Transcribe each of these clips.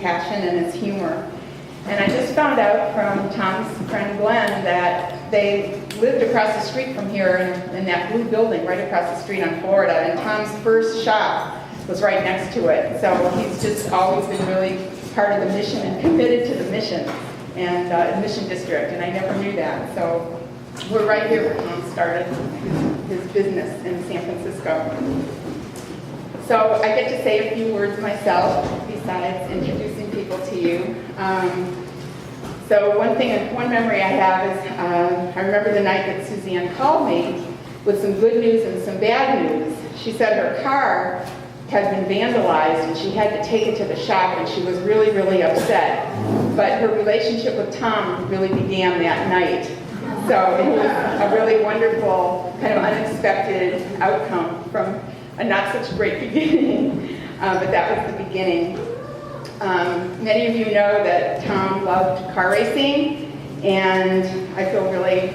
passion and his humor. And I just found out from Tom's friend Glenn that they lived across the street from here in that blue building right across the street on Florida, and Tom's first shop was right next to it. So he's just always been really part of the mission and committed to the mission and mission district, and I never knew that. So we're right here where Tom started his business in San Francisco. So I get to say a few words myself besides introducing people to you. So one memory I have is I remember the night that Suzanne called me with some good news and some bad news. She said her car had been vandalized and she had to take it to the shop, and she was really, really upset. But her relationship with Tom really began that night. So it was a really wonderful, kind of unexpected outcome from a not such great beginning, but that was the beginning. Many of you know that Tom loved car racing, and I feel really,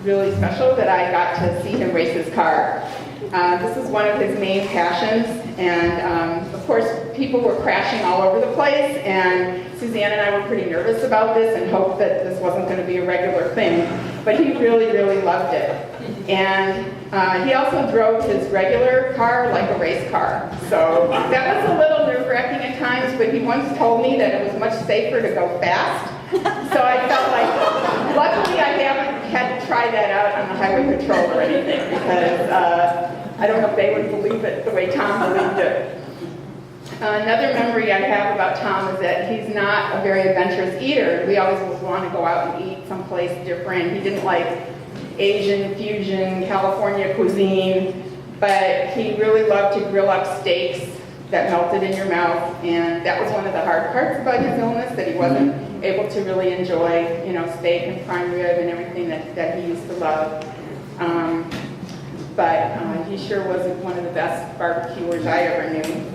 really special that I got to see him race his car. This is one of his main passions, and of course people were crashing all over the place, and Suzanne and I were pretty nervous about this and hoped that this wasn't going to be a regular thing, but he really, really loved it. And he also drove his regular car like a race car. So that was a little nerve-wracking at times, but he once told me that it was much safer to go fast. So I felt like, luckily I haven't had to try that out on the highway patrol or anything, because I don't know if they would believe it the way Tom believed it. Another memory I have about Tom is that he's not a very adventurous eater. We always would want to go out and eat someplace different. He didn't like Asian fusion, California cuisine, but he really loved to grill up steaks that melted in your mouth, and that was one of the hard parts about his illness, that he wasn't able to really enjoy, steak and prime rib and everything that he used to love. But he sure was one of the best barbecuers I ever knew.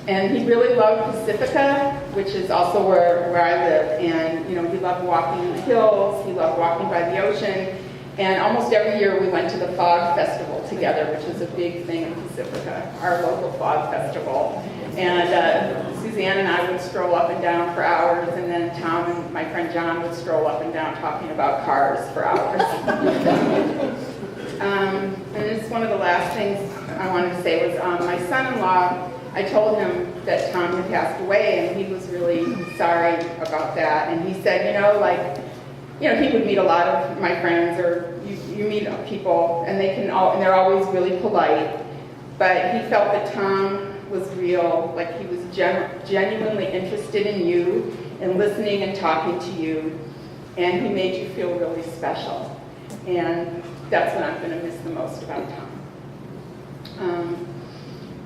And he really loved Pacifica, which is also where I live. And he loved walking in the hills, he loved walking by the ocean. And almost every year we went to the Fog Festival together, which is a big thing in Pacifica, our local Fog Festival. And Suzanne and I would stroll up and down for hours, and then Tom and my friend John would stroll up and down talking about cars for hours. And it's one of the last things I wanted to say was my son-in-law, I told him that Tom had passed away, and he was really sorry about that. And he said, he would meet a lot of my friends, or you meet people, and they're always really polite. But he felt that Tom was real, like he was genuinely interested in you and listening and talking to you, and he made you feel really special. And that's what I'm going to miss the most about Tom.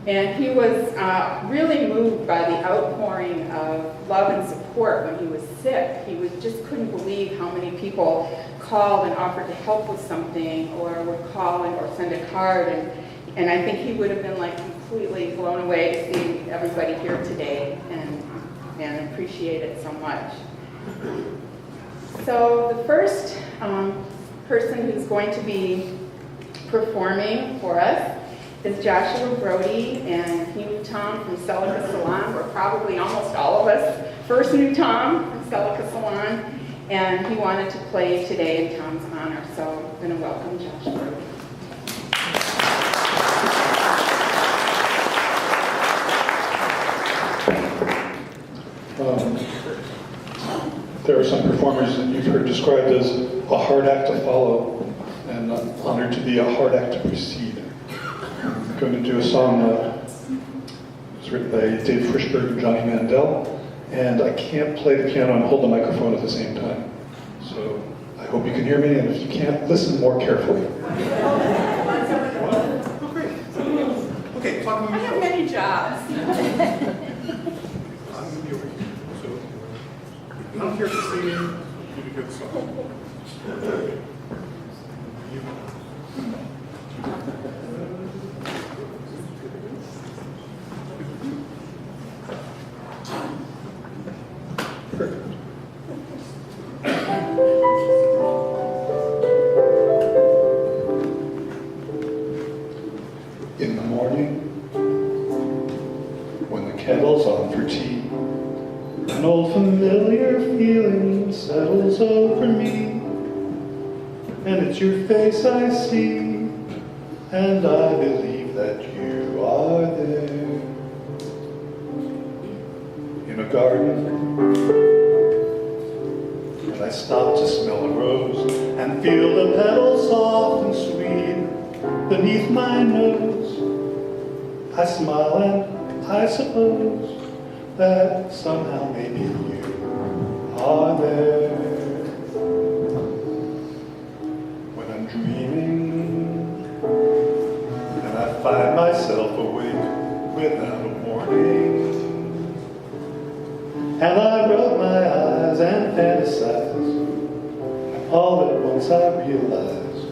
And he was really moved by the outpouring of love and support when he was sick. He just couldn't believe how many people called and offered to help with something, or would call or send a card. And I think he would have been completely blown away to see everybody here today and appreciate it so much. So the first person who's going to be performing for us is Joshua Brody, and he knew Tom from Celica Salon, where probably almost all of us first knew Tom from Celica Salon, and he wanted to play today in Tom's honor. So I'm going to welcome Joshua Brody. There are some performers that you've heard described as a hard act to follow, and I'm honored to be a hard act to precede. I'm going to do a song that was written by Dave Frischberg and Johnny Mandel, and I can't play the piano and hold the microphone at the same time. So I hope you can hear me, and if you can't, listen more carefully. Okay, talk to me. I have many jobs. I'm here to sing you a good song. In the morning, when the kettle's on and it's your face I see, and I believe that you are there. In a garden, and I stop to smell a rose and feel the petals soft and sweet beneath my nose. I smile and I suppose that somehow maybe you are there. When I'm dreaming and I find myself awake without a warning, and I rub my eyes and fantasize, and all at once I realize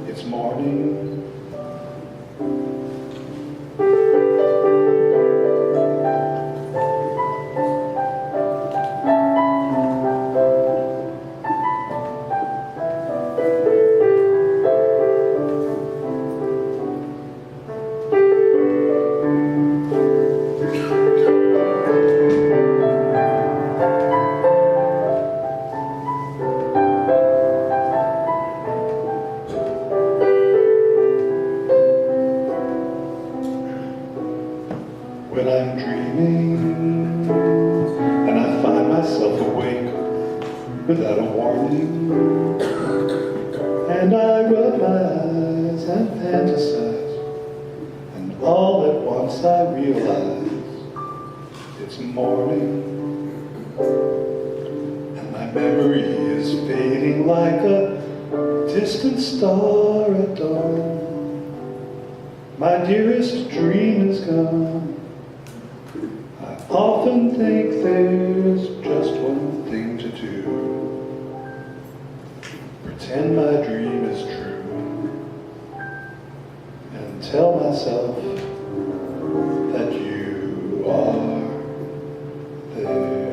it's morning. When I'm dreaming and I find myself awake without a warning, and I rub my eyes and fantasize, and all at once I realize it's morning, and my memory is fading like a distant star at dawn. My dearest dream is gone. I often think there's just one thing to do. Pretend my dream is true and tell myself that you are there.